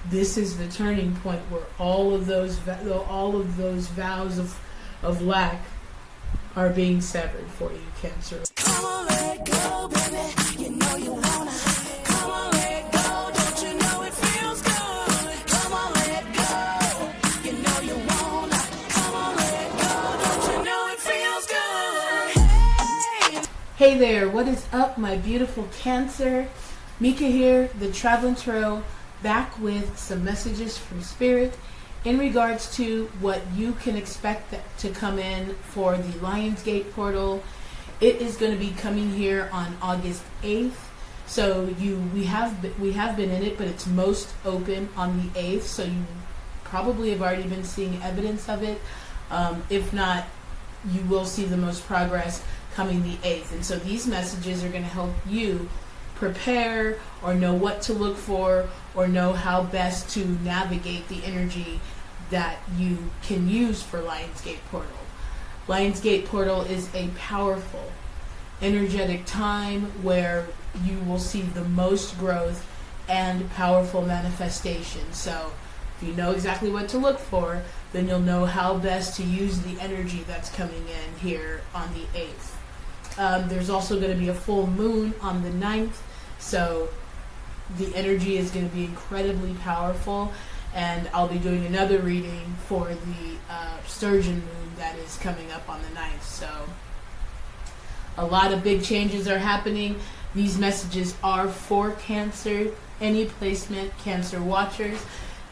this is the turning point where all of those vows of lack are being severed for you, Cancer. Come on, let go, baby. You know you wanna. Come on, let go. Don't you know it feels good? Come on, let go. You know you wanna. Come on, let go. Don't you know it feels good? Hey there, what is up, my beautiful Cancer? Mika here, the Traveling Tarot, back with some messages from Spirit in regards to what you can expect to come in for the Lionsgate Portal. It is going to be coming here on August 8th. So we have been in it, but it's most open on the 8th. So you probably have already been seeing evidence of it. If not, you will see the most progress coming the 8th. And so these messages are going to help you prepare or know what to look for or know how best to navigate the energy that you can use for Lionsgate Portal. Lionsgate Portal is a powerful, energetic time where you will see the most growth and powerful manifestation. So if you know exactly what to look for, then you'll know how best to use the energy that's coming in here on the 8th. There's also going to be a full moon on the 9th, so the energy is going to be incredibly powerful. And I'll be doing another reading for the Sturgeon moon that is coming up on the 9th. So a lot of big changes are happening. These messages are for Cancer, any placement, Cancer watchers,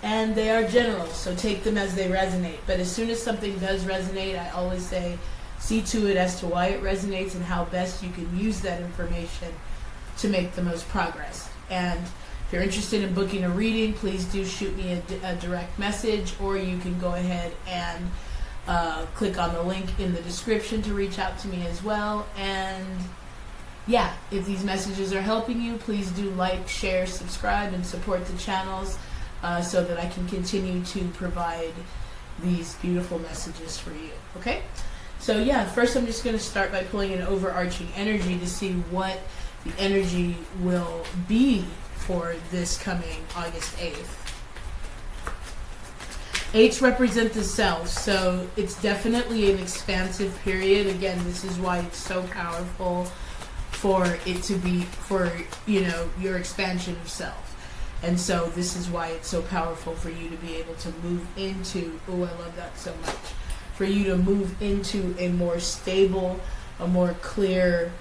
and they are general, so take them as they resonate. But as soon as something does resonate, I always say, see to it as to why it resonates and how best you can use that information to make the most progress. And if you're interested in booking a reading, please do shoot me a direct message, or you can go ahead and click on the link in the description to reach out to me as well. And yeah, if these messages are helping you, please do like, share, subscribe, and support the channels so that I can continue to provide these beautiful messages for you. Okay? So yeah, first I'm just going to start by pulling an overarching energy to see what the energy will be for this coming August 8th. 8s represent the self, so it's definitely an expansive period. Again, this is why it's so powerful for it to be, for, you know, your expansion of self. And so this is why it's so powerful for you to be able to move into, oh, I love that so much, for you to move into a more stable, a more clear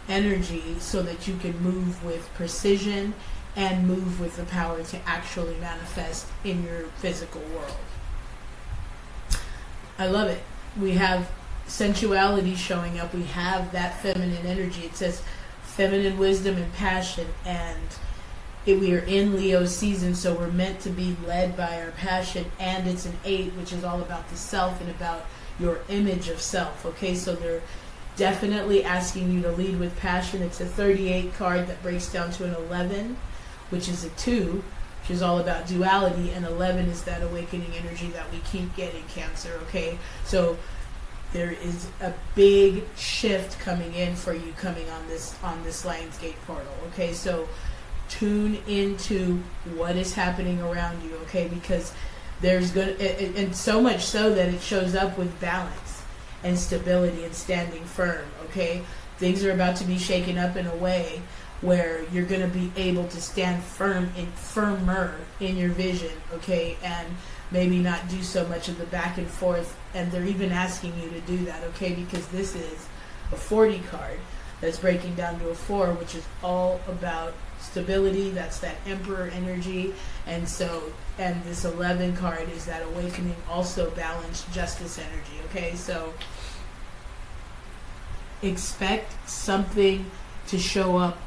energy so that you can move with precision and move with the power to actually manifest in your physical world. I love it. We have sensuality showing up. We have that feminine energy. It says feminine wisdom and passion, and we are in Leo season, so we're meant to be led by our passion, and it's an 8, which is all about the self and about your image of self. Okay, so they're definitely asking you to lead with passion. It's a 38 card that breaks down to an 11, which is a 2, which is all about duality, and 11 is that awakening energy that we keep getting, Cancer. Okay, so there is a big shift coming in for you coming on this Lionsgate Portal. Okay, so tune into what is happening around you. Okay, because there's and so much so that it shows up with balance and stability and standing firm. Okay, things are about to be shaken up in a way where you're going to be able to stand firmer in your vision, okay, and maybe not do so much of the back and forth. And they're even asking you to do that, okay, because this is a 40 card that's breaking down to a 4, which is all about stability. That's that Emperor energy. And this 11 card is that awakening, also balanced justice energy. Okay, so expect something to show up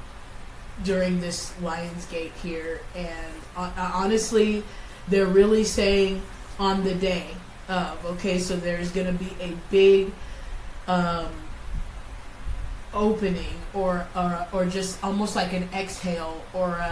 during this Lionsgate here. And honestly, they're really saying on the day of. Okay, so there's going to be a big opening or just almost like an exhale, or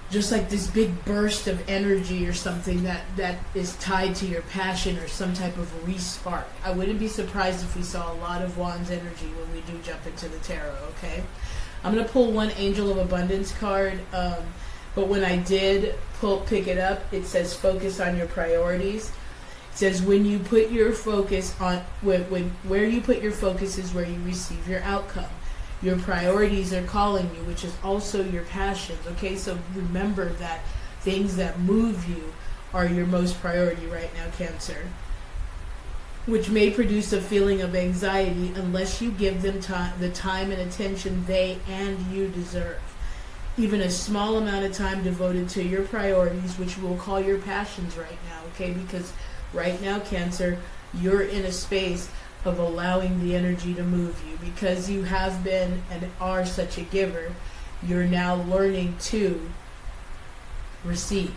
just like this big burst of energy or something that is tied to your passion or some type of re-spark. I wouldn't be surprised if we saw a lot of Wands energy when we do jump into the tarot. Okay, I'm going to pull one Angel of Abundance card. But when I did pick it up, it says focus on your priorities. It says when you put your focus on, where you put your focus is where you receive your outcome. Your priorities are calling you, which is also your passions. Okay, so remember that things that move you are your most priority right now, Cancer, which may produce a feeling of anxiety unless you give them the time and attention they and you deserve. Even a small amount of time devoted to your priorities, which we'll call your passions right now, okay? Because right now, Cancer, you're in a space of allowing the energy to move you. Because you have been and are such a giver, you're now learning to receive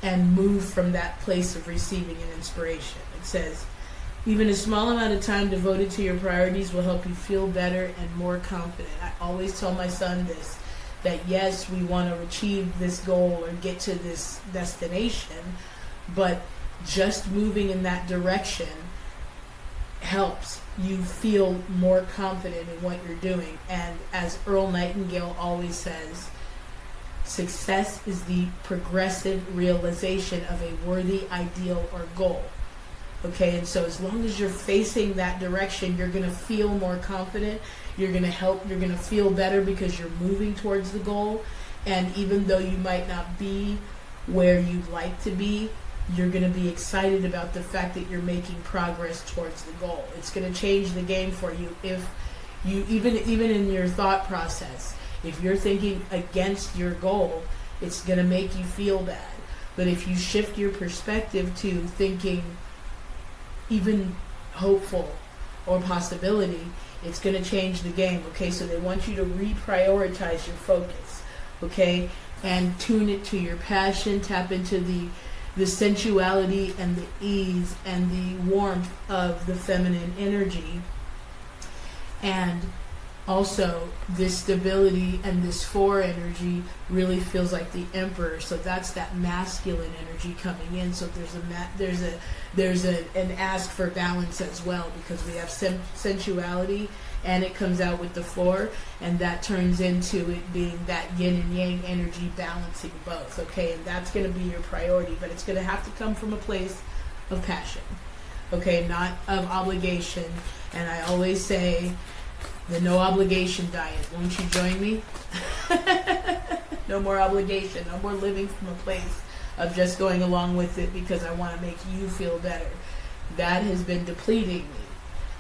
and move from that place of receiving an inspiration. It says, even a small amount of time devoted to your priorities will help you feel better and more confident. I always tell my son this, that yes, we want to achieve this goal or get to this destination, but just moving in that direction helps you feel more confident in what you're doing. And as Earl Nightingale always says, success is the progressive realization of a worthy ideal or goal. Okay, and so as long as you're facing that direction, you're going to feel more confident. You're going to feel better because you're moving towards the goal. And even though you might not be where you'd like to be, you're going to be excited about the fact that you're making progress towards the goal. It's going to change the game for you if you, even in your thought process, if you're thinking against your goal, it's going to make you feel bad. But if you shift your perspective to thinking even hopeful or possibility, it's going to change the game. Okay, so they want you to reprioritize your focus, okay, and tune it to your passion, tap into the sensuality and the ease and the warmth of the feminine energy, and also this stability and this 4 energy really feels like the Emperor. So that's that masculine energy coming in. So there's an ask for balance as well, because we have sensuality and it comes out with the 4, and that turns into it being that yin and yang energy balancing both. Okay, and that's going to be your priority, but it's going to have to come from a place of passion. Okay, not of obligation. And I always say, the no obligation diet. Won't you join me? No more obligation. No more living from a place of just going along with it because I want to make you feel better. That has been depleting me.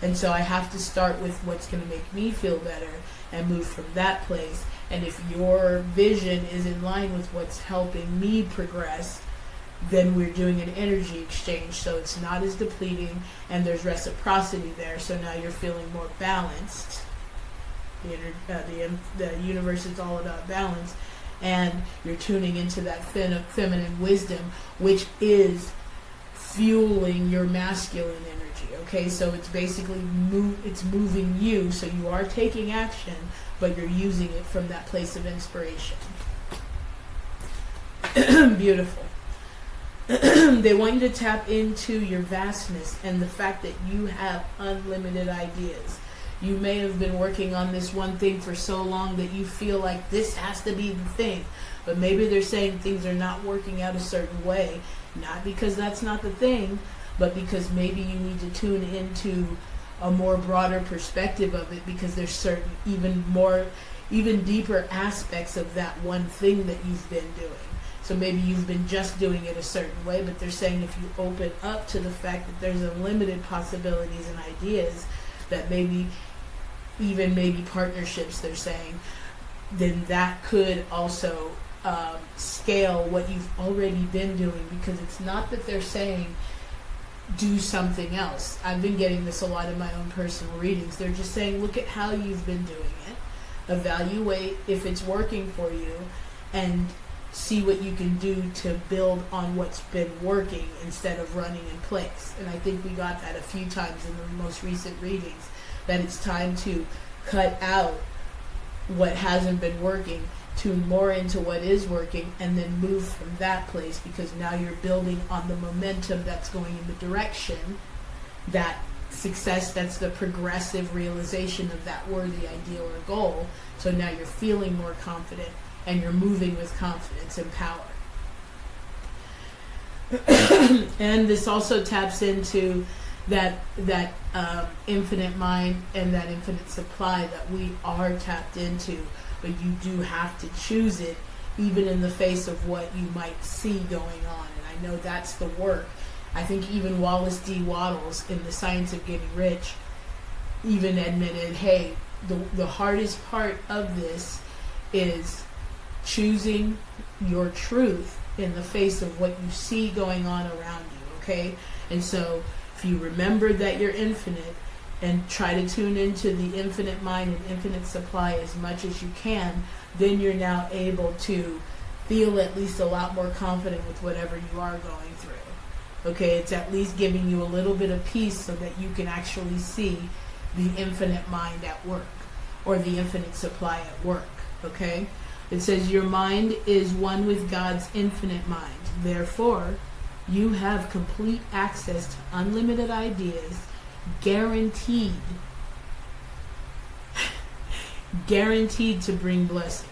And so I have to start with what's going to make me feel better and move from that place. And if your vision is in line with what's helping me progress, then we're doing an energy exchange. So it's not as depleting and there's reciprocity there. So now you're feeling more balanced. The universe is all about balance, and you're tuning into that feminine wisdom, which is fueling your masculine energy. Okay, so it's basically it's moving you, so you are taking action, but you're using it from that place of inspiration. Beautiful. They want you to tap into your vastness and the fact that you have unlimited ideas. You may have been working on this one thing for so long that you feel like this has to be the thing. But maybe they're saying things are not working out a certain way. Not because that's not the thing, but because maybe you need to tune into a more broader perspective of it, because there's certain even deeper aspects of that one thing that you've been doing. So maybe you've been just doing it a certain way, but they're saying if you open up to the fact that there's unlimited possibilities and ideas, that maybe partnerships, they're saying, then that could also scale what you've already been doing, because it's not that they're saying do something else. I've been getting this a lot in my own personal readings. They're just saying look at how you've been doing it, evaluate if it's working for you, and see what you can do to build on what's been working instead of running in place. And I think we got that a few times in the most recent readings, that it's time to cut out what hasn't been working, tune more into what is working, and then move from that place, because now you're building on the momentum that's going in the direction, that success, that's the progressive realization of that worthy ideal or goal. So now you're feeling more confident and you're moving with confidence and power. And this also taps into that infinite mind and that infinite supply that we are tapped into, but you do have to choose it, even in the face of what you might see going on. And I know that's the work. I think even Wallace D. Wattles in The Science of Getting Rich even admitted, hey, the hardest part of this is choosing your truth in the face of what you see going on around you, okay? And so if you remember that you're infinite and try to tune into the infinite mind and infinite supply as much as you can, then you're now able to feel at least a lot more confident with whatever you are going through. Okay, it's at least giving you a little bit of peace so that you can actually see the infinite mind at work, or the infinite supply at work, okay? It says your mind is one with God's infinite mind. Therefore, you have complete access to unlimited ideas, guaranteed to bring blessings.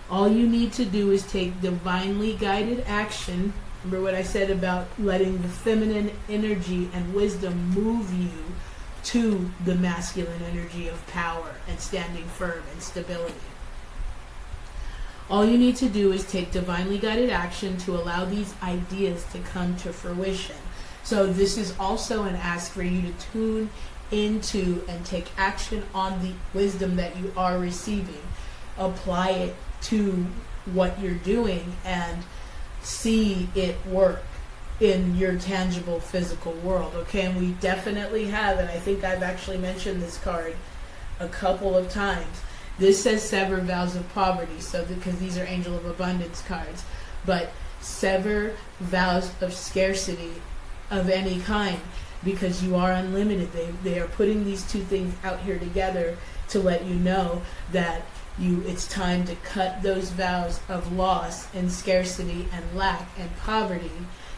All you need to do is take divinely guided action. Remember what I said about letting the feminine energy and wisdom move you to the masculine energy of power and standing firm and stability. All you need to do is take divinely guided action to allow these ideas to come to fruition. So this is also an ask for you to tune into and take action on the wisdom that you are receiving. Apply it to what you're doing and see it work in your tangible physical world, okay? And we definitely have, and I think I've actually mentioned this card a couple of times. This says sever vows of poverty, so because these are Angel of Abundance cards, but sever vows of scarcity of any kind, because you are unlimited. They are putting these two things out here together to let you know that it's time to cut those vows of loss and scarcity and lack and poverty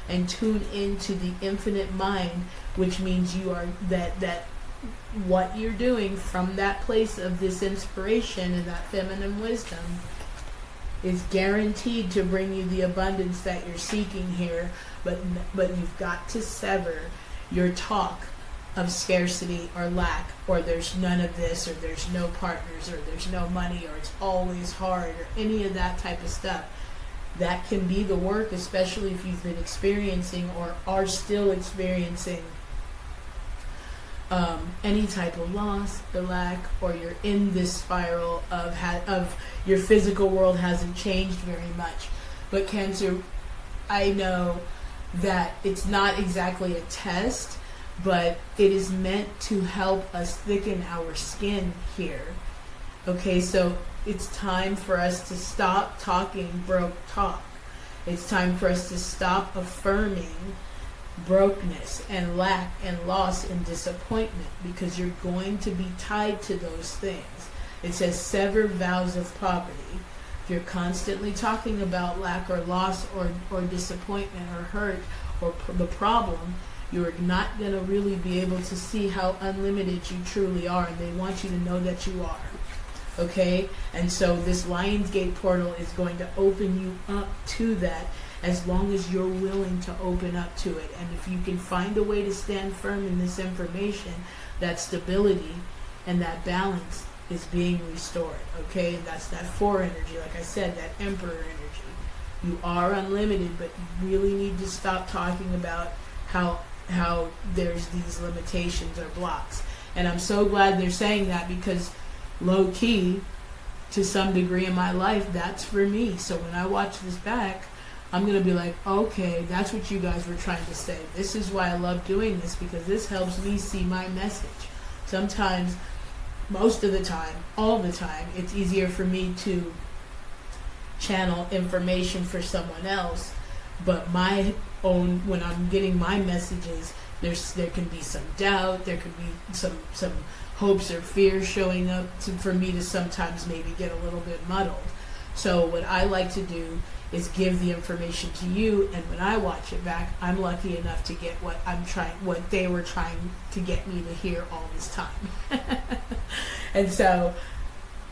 and tune into the infinite mind, which means you are that what you're doing from that place of this inspiration and that feminine wisdom is guaranteed to bring you the abundance that you're seeking here, but you've got to sever your talk of scarcity or lack, or there's none of this, or there's no partners, or there's no money, or it's always hard, or any of that type of stuff. That can be the work, especially if you've been experiencing or are still experiencing any type of loss or lack, or you're in this spiral of your physical world hasn't changed very much. But Cancer, I know that it's not exactly a test, but it is meant to help us thicken our skin here. Okay, so it's time for us to stop talking broke talk. It's time for us to stop affirming brokenness and lack and loss and disappointment, because you're going to be tied to those things. It says sever vows of poverty. If you're constantly talking about lack or loss or disappointment or hurt or the problem, you're not going to really be able to see how unlimited you truly are, and they want you to know that you are. Okay? And so this Lionsgate Portal is going to open you up to that, as long as you're willing to open up to it. And if you can find a way to stand firm in this information, that stability and that balance is being restored. Okay? And that's that 4 energy, like I said, that Emperor energy. You are unlimited, but you really need to stop talking about how there's these limitations or blocks. And I'm so glad they're saying that, because low key, to some degree in my life, that's for me. So when I watch this back, I'm going to be like, okay, that's what you guys were trying to say. This is why I love doing this, because this helps me see my message. Sometimes, most of the time, all the time, it's easier for me to channel information for someone else, but my own, when I'm getting my messages, there can be some doubt, there could be some hopes or fears showing up for me to sometimes maybe get a little bit muddled. So what I like to do is give the information to you, and when I watch it back, I'm lucky enough to get what they were trying to get me to hear all this time. And so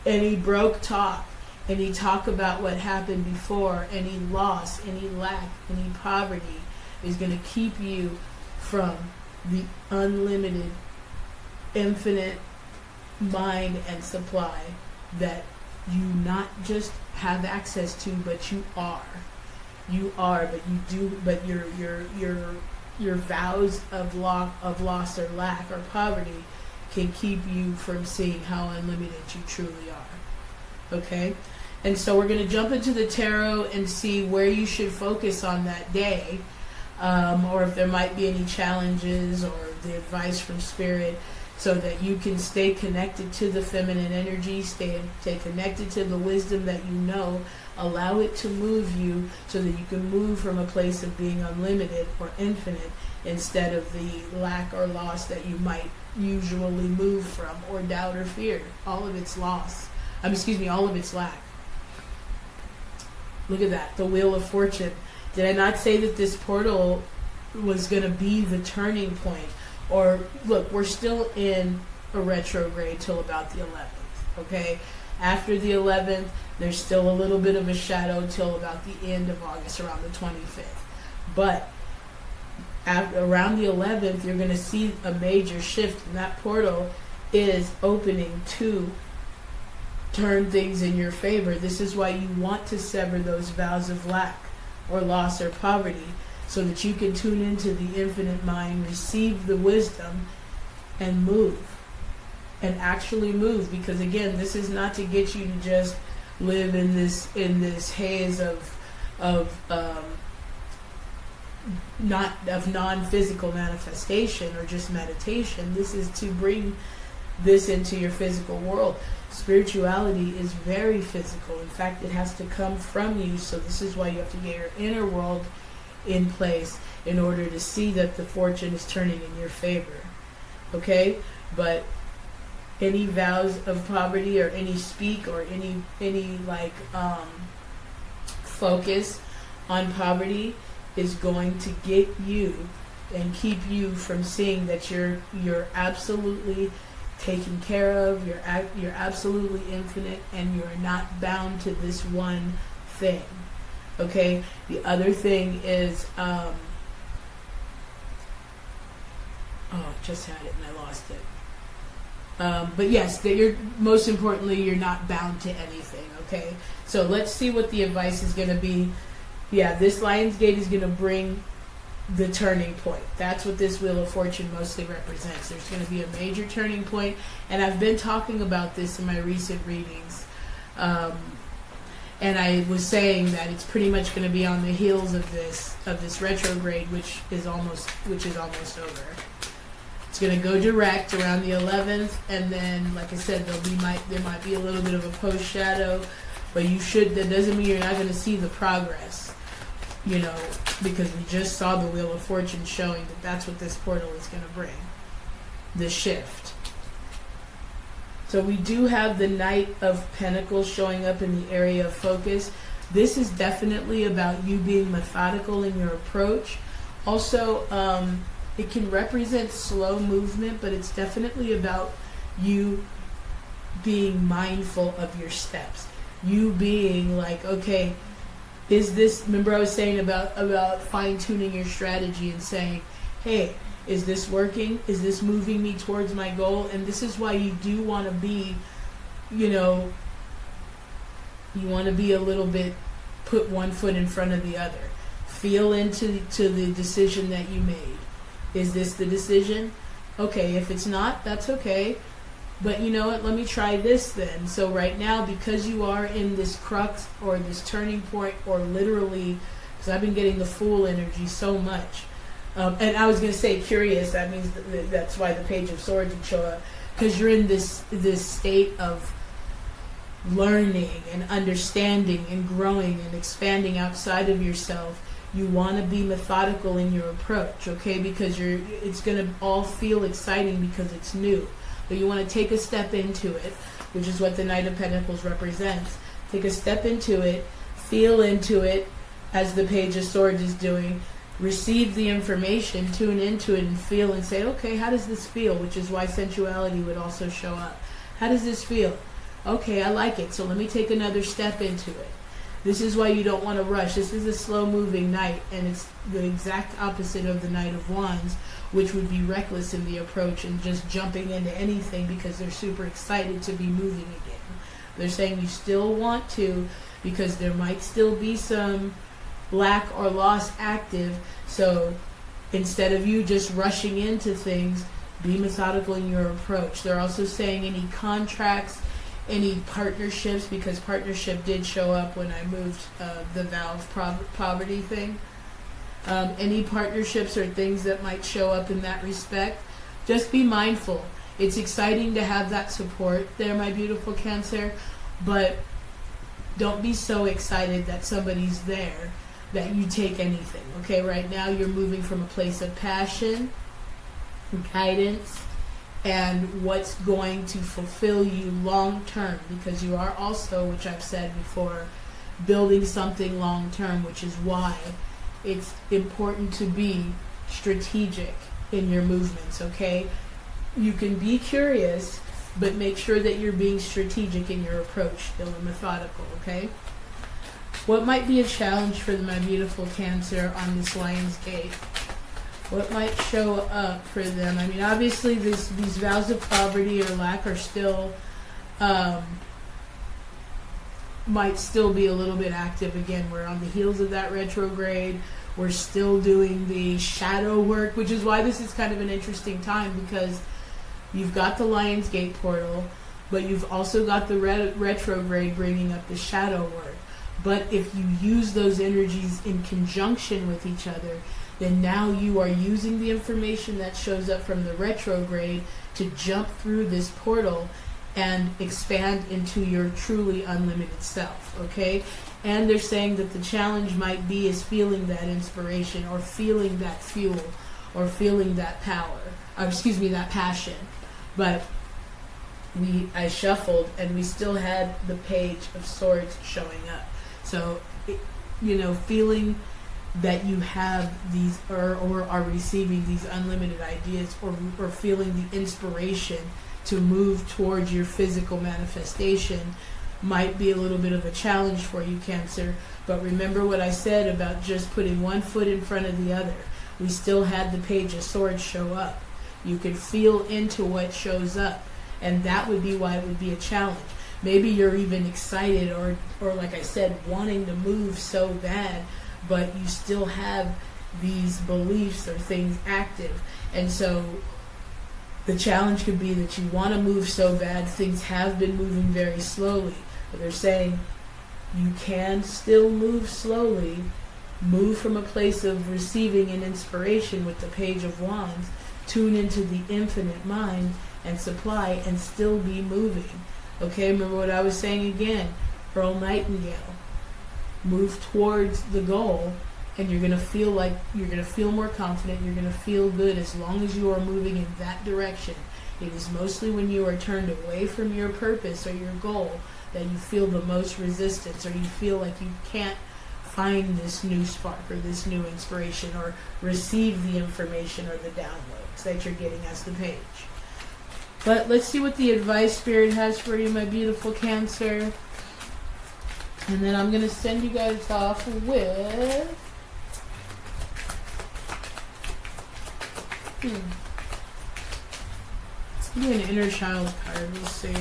any broke talk, any talk about what happened before, any loss, any lack, any poverty is going to keep you from the unlimited, infinite mind and supply that you not just have access to, but you are. You are, but you do. But your vows of loss or lack or poverty can keep you from seeing how unlimited you truly are. Okay, and so we're going to jump into the tarot and see where you should focus on that day, or if there might be any challenges or the advice from Spirit, so that you can stay connected to the feminine energy, stay connected to the wisdom that you know, allow it to move you so that you can move from a place of being unlimited or infinite instead of the lack or loss that you might usually move from, or doubt or fear. All of its loss. All of its lack. Look at that, the Wheel of Fortune. Did I not say that this portal was going to be the turning point? Or, look, we're still in a retrograde till about the 11th, okay? After the 11th, there's still a little bit of a shadow till about the end of August, around the 25th. But around the 11th, you're going to see a major shift, and that portal is opening to turn things in your favor. This is why you want to sever those vows of lack or loss or poverty, so that you can tune into the infinite mind, receive the wisdom, and move. And actually move. Because again, this is not to get you to just live in this haze of non-physical manifestation or just meditation. This is to bring this into your physical world. Spirituality is very physical. In fact, it has to come from you. So this is why you have to get your inner world in place in order to see that the fortune is turning in your favor. Okay? But any vows of poverty or any speak or any focus on poverty is going to get you and keep you from seeing that you're absolutely taken care of, you're absolutely infinite, and you're not bound to this one thing. Okay, the other thing is, just had it and I lost it. But yes, that most importantly, you're not bound to anything. Okay, so let's see what the advice is going to be. Yeah, this Lionsgate is going to bring the turning point. That's what this Wheel of Fortune mostly represents. There's going to be a major turning point, and I've been talking about this in my recent readings. And I was saying that it's pretty much going to be on the heels of this retrograde, which is almost over. It's going to go direct around the 11th, and then, like I said, there might be a little bit of a post shadow, but that doesn't mean you're not going to see the progress, because we just saw the Wheel of Fortune showing that that's what this portal is going to bring, the shift. So we do have the Knight of Pentacles showing up in the area of focus. This is definitely about you being methodical in your approach. Also, it can represent slow movement, but it's definitely about you being mindful of your steps. You being like, okay, remember I was saying about fine-tuning your strategy and saying, hey, is this working? Is this moving me towards my goal? And this is why you do want to be, you want to be a little bit, put one foot in front of the other. Feel into the decision that you made. Is this the decision? Okay, if it's not, that's okay. But you know what, let me try this then. So right now, because you are in this crux or this turning point, or literally, because I've been getting the Fool energy so much, and I was going to say curious, that means that's why the Page of Swords would show up, because you're in this state of learning and understanding and growing and expanding outside of yourself. You want to be methodical in your approach, okay? Because it's going to all feel exciting because it's new. But you want to take a step into it, which is what the Knight of Pentacles represents. Take a step into it, feel into it, as the Page of Swords is doing. Receive the information, tune into it, and feel and say, okay, how does this feel? Which is why sensuality would also show up. How does this feel? Okay, I like it. So let me take another step into it. This is why you don't want to rush. This is a slow-moving knight, and it's the exact opposite of the Knight of Wands, which would be reckless in the approach and just jumping into anything because they're super excited to be moving again. They're saying you still want to because there might still be some lack or loss active. So instead of you just rushing into things, be methodical in your approach. They're also saying any contracts, any partnerships, because partnership did show up when I moved the vow of poverty thing. Any partnerships or things that might show up in that respect, just be mindful. It's exciting to have that support there, my beautiful Cancer, but don't be so excited that somebody's there that you take anything. Okay, right now you're moving from a place of passion, guidance, and what's going to fulfill you long term, because you are also, which I've said before, building something long term, which is why it's important to be strategic in your movements. Okay, you can be curious, but make sure that you're being strategic in your approach, still and methodical. Okay, what might be a challenge for my beautiful Cancer on this Lionsgate? What might show up for them? I mean, obviously these vows of poverty or lack are still, might still be a little bit active. Again, we're on the heels of that retrograde. We're still doing the shadow work, which is why this is kind of an interesting time, because you've got the Lionsgate Portal, but you've also got the retrograde bringing up the shadow work. But if you use those energies in conjunction with each other, then now you are using the information that shows up from the retrograde to jump through this portal and expand into your truly unlimited self, okay? And they're saying that the challenge might be is feeling that inspiration, or feeling that fuel, or feeling that power, or that passion. But I shuffled and we still had the Page of Swords showing up. So, feeling that you have these or are receiving these unlimited ideas, or feeling the inspiration to move towards your physical manifestation might be a little bit of a challenge for you, Cancer. But remember what I said about just putting one foot in front of the other. We still had the Page of Swords show up. You could feel into what shows up, and that would be why it would be a challenge. Maybe you're even excited or like I said, wanting to move so bad, but you still have these beliefs or things active. And so the challenge could be that you want to move so bad, things have been moving very slowly. But they're saying you can still move slowly, move from a place of receiving an inspiration with the Page of Wands, tune into the infinite mind and supply, and still be moving. Okay, remember what I was saying again, Pearl Nightingale. Move towards the goal, and you're going to feel more confident, you're going to feel good as long as you are moving in that direction. It is mostly when you are turned away from your purpose or your goal that you feel the most resistance, or you feel like you can't find this new spark or this new inspiration or receive the information or the downloads that you're getting as the Page. But let's see what the advice Spirit has for you, my beautiful Cancer. And then I'm going to send you guys off with do an inner child card. We'll see.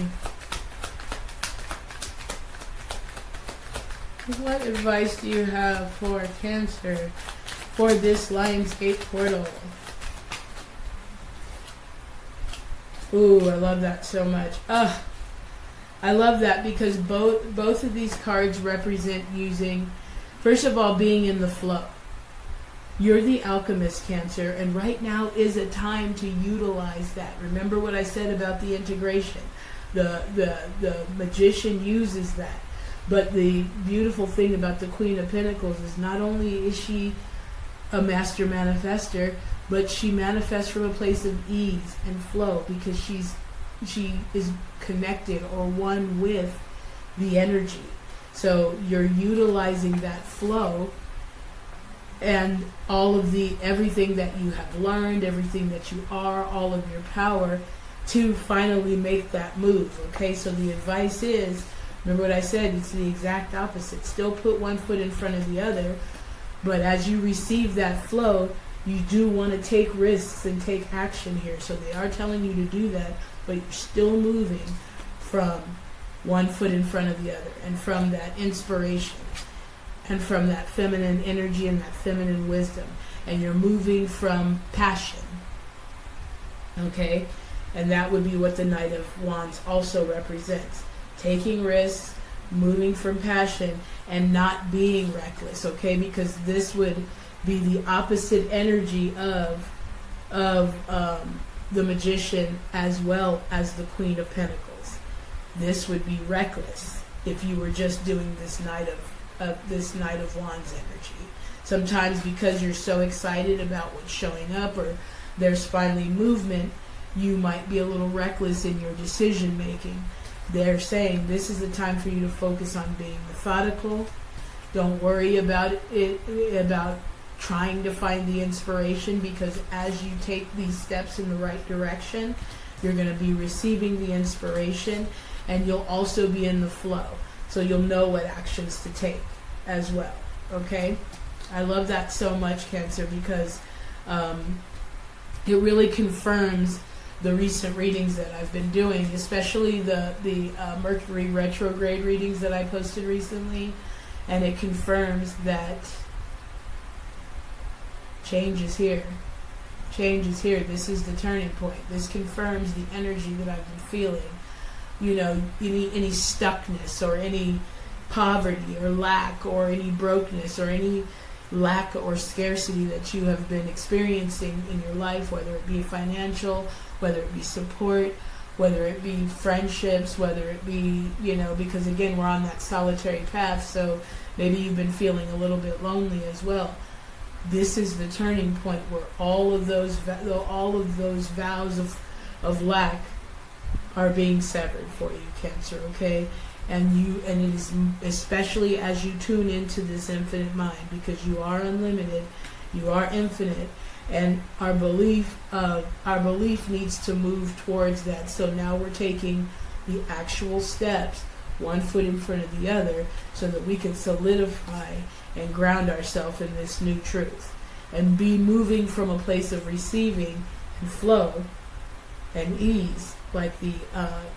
What advice do you have for Cancer for this Lionsgate Portal? Ooh, I love that so much. I love that because both of these cards represent using, first of all, being in the flow. You're the alchemist, Cancer, and right now is a time to utilize that. Remember what I said about the integration. The magician uses that. But the beautiful thing about the Queen of Pentacles is not only is she a master manifester, but she manifests from a place of ease and flow because she is connected or one with the energy. So you're utilizing that flow and all of everything that you have learned, everything that you are, all of your power, to finally make that move. Okay, so the advice is, remember what I said, it's the exact opposite. Still put one foot in front of the other, but as you receive that flow, you do want to take risks and take action here. So they are telling you to do that, but you're still moving from one foot in front of the other, and from that inspiration, and from that feminine energy and that feminine wisdom. And you're moving from passion. Okay? And that would be what the Knight of Wands also represents. Taking risks, moving from passion, and not being reckless. Okay? Because this would be the opposite energy of the Magician as well as the Queen of Pentacles. This would be reckless if you were just doing this Knight of Wands energy. Sometimes because you're so excited about what's showing up, or there's finally movement, you might be a little reckless in your decision making. They're saying this is the time for you to focus on being methodical. Don't worry about trying to find the inspiration, because as you take these steps in the right direction, you're going to be receiving the inspiration, and you'll also be in the flow. So you'll know what actions to take as well. Okay? I love that so much, Cancer, because it really confirms the recent readings that I've been doing, especially the Mercury retrograde readings that I posted recently. And it confirms that change is here. Change is here. This is the turning point. This confirms the energy that I've been feeling. You know, any stuckness, or any poverty or lack, or any brokenness, or any lack or scarcity that you have been experiencing in your life, whether it be financial, whether it be support, whether it be friendships, whether it be, because again, we're on that solitary path, so maybe you've been feeling a little bit lonely as well. This is the turning point where all of those vows of lack are being severed for you, Cancer, okay? And it is especially as you tune into this infinite mind, because you are unlimited, you are infinite, and our belief needs to move towards that. So now we're taking the actual steps, one foot in front of the other, so that we can solidify and ground ourselves in this new truth, and be moving from a place of receiving and flow and ease, like the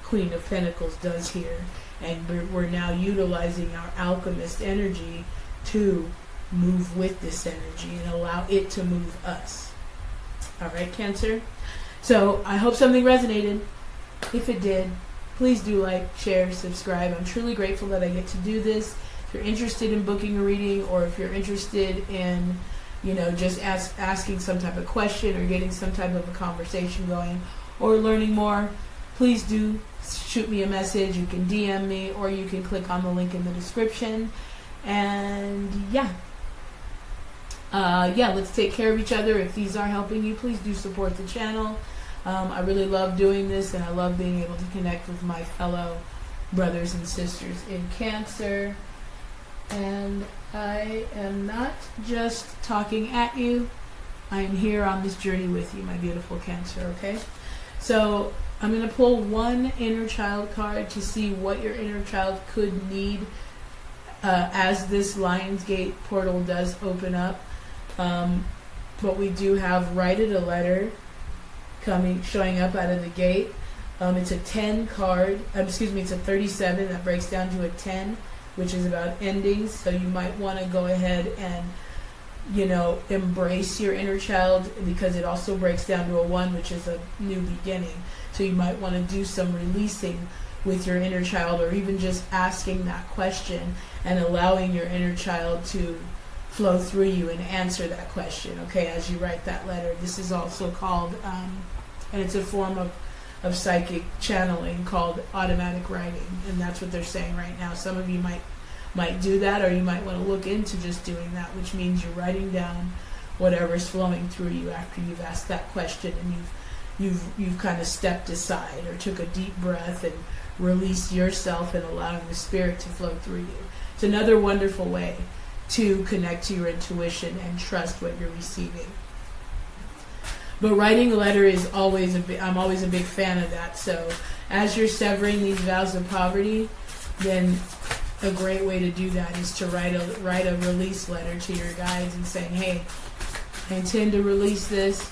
Queen of Pentacles does here. And we're now utilizing our alchemist energy to move with this energy and allow it to move us. All right, Cancer? So I hope something resonated. If it did, please do like, share, subscribe. I'm truly grateful that I get to do this. If you're interested in booking a reading, or if you're interested in, just asking some type of question, or getting some type of a conversation going, or learning more, please do shoot me a message. You can DM me, or you can click on the link in the description. And let's take care of each other. If these are helping you, please do support the channel. I really love doing this, and I love being able to connect with my fellow brothers and sisters in Cancer. And I am not just talking at you. I am here on this journey with you, my beautiful Cancer, okay? So I'm going to pull one inner child card to see what your inner child could need as this Lionsgate portal does open up. But we do have Write It a Letter showing up out of the gate. It's a 10 card. It's a 37 that breaks down to a 10, which is about endings. So you might want to go ahead and embrace your inner child, because it also breaks down to a 1, which is a new beginning. So you might want to do some releasing with your inner child, or even just asking that question and allowing your inner child to flow through you and answer that question, okay, as you write that letter. This is also called, and it's a form of psychic channeling called automatic writing, and that's what they're saying right now. Some of you might do that, or you might want to look into just doing that, which means you're writing down whatever's flowing through you after you've asked that question, and you've kind of stepped aside, or took a deep breath and released yourself, and allowing the spirit to flow through you. It's another wonderful way to connect to your intuition and trust what you're receiving. But writing a letter is always I'm always a big fan of that. So as you're severing these vows of poverty, then a great way to do that is to write a release letter to your guides and saying, hey, I intend to release this.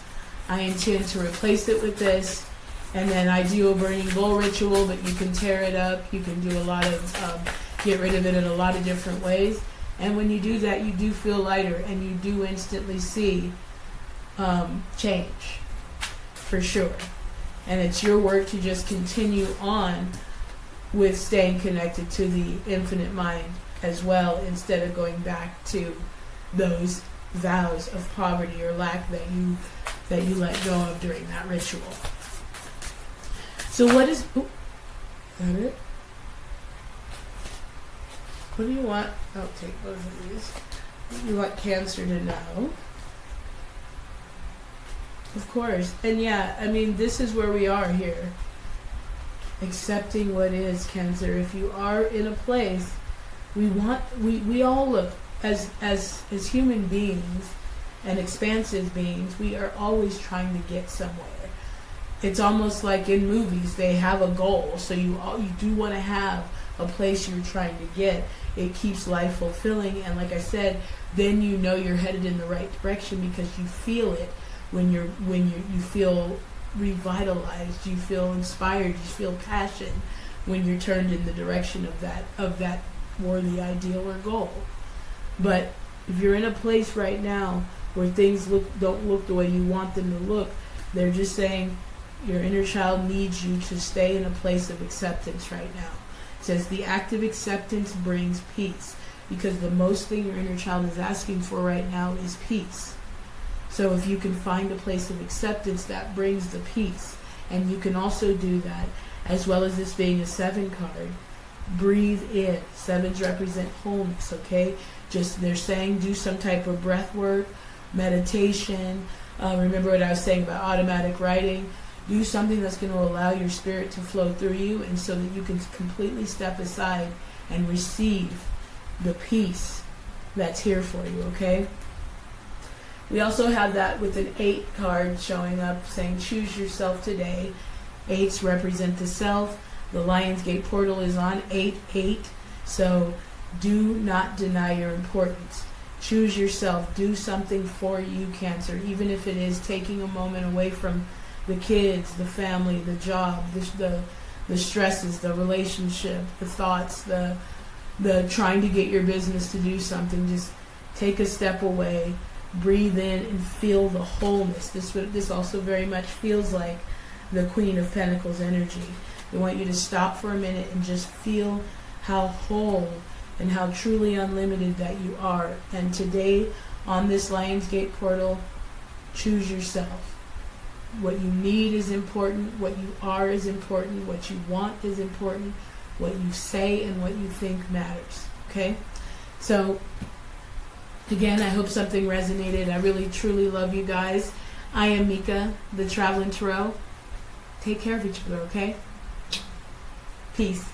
I intend to replace it with this. And then I do a burning bowl ritual, but you can tear it up. You can do a lot of, get rid of it in a lot of different ways. And when you do that, you do feel lighter and you do instantly see change, for sure. And it's your work to just continue on with staying connected to the infinite mind as well, instead of going back to those vows of poverty or lack that you let go of during that ritual. So what is that it? What do you want? I'll take both of these. What do you want Cancer to know? Of course. And yeah, I mean, this is where we are here. Accepting what is, Cancer. If you are in a place, we all look as human beings and expansive beings, we are always trying to get somewhere. It's almost like in movies, they have a goal, so you do want to have a place you're trying to get. It keeps life fulfilling, and like I said, then you know you're headed in the right direction because you feel it when you feel revitalized, you feel inspired, you feel passion when you're turned in the direction of that worthy ideal or goal. But if you're in a place right now where things don't look the way you want them to look, they're just saying your inner child needs you to stay in a place of acceptance right now. It says the act of acceptance brings peace, because the most thing your inner child is asking for right now is peace. So if you can find a place of acceptance, that brings the peace. And you can also do that, as well as this being a 7 card. Breathe in. 7s represent wholeness, okay? Just, they're saying do some type of breath work, meditation. Remember what I was saying about automatic writing. Do something that's going to allow your spirit to flow through you, and so that you can completely step aside and receive the peace that's here for you, okay? We also have that with an 8 card showing up saying choose yourself today. 8s represent the self. The Lionsgate Portal is on 8-8. So do not deny your importance. Choose yourself. Do something for you, Cancer, even if it is taking a moment away from the kids, the family, the job, the stresses, the relationship, the thoughts, the trying to get your business to do something. Just take a step away. Breathe in and feel the wholeness. This also very much feels like the Queen of Pentacles energy. I want you to stop for a minute and just feel how whole and how truly unlimited that you are. And today, on this Lionsgate Portal, choose yourself. What you need is important. What you are is important. What you want is important. What you say and what you think matters. Okay? So, again, I hope something resonated. I really, truly love you guys. I am Mika, the Traveling Tarot. Take care of each other, okay? Peace.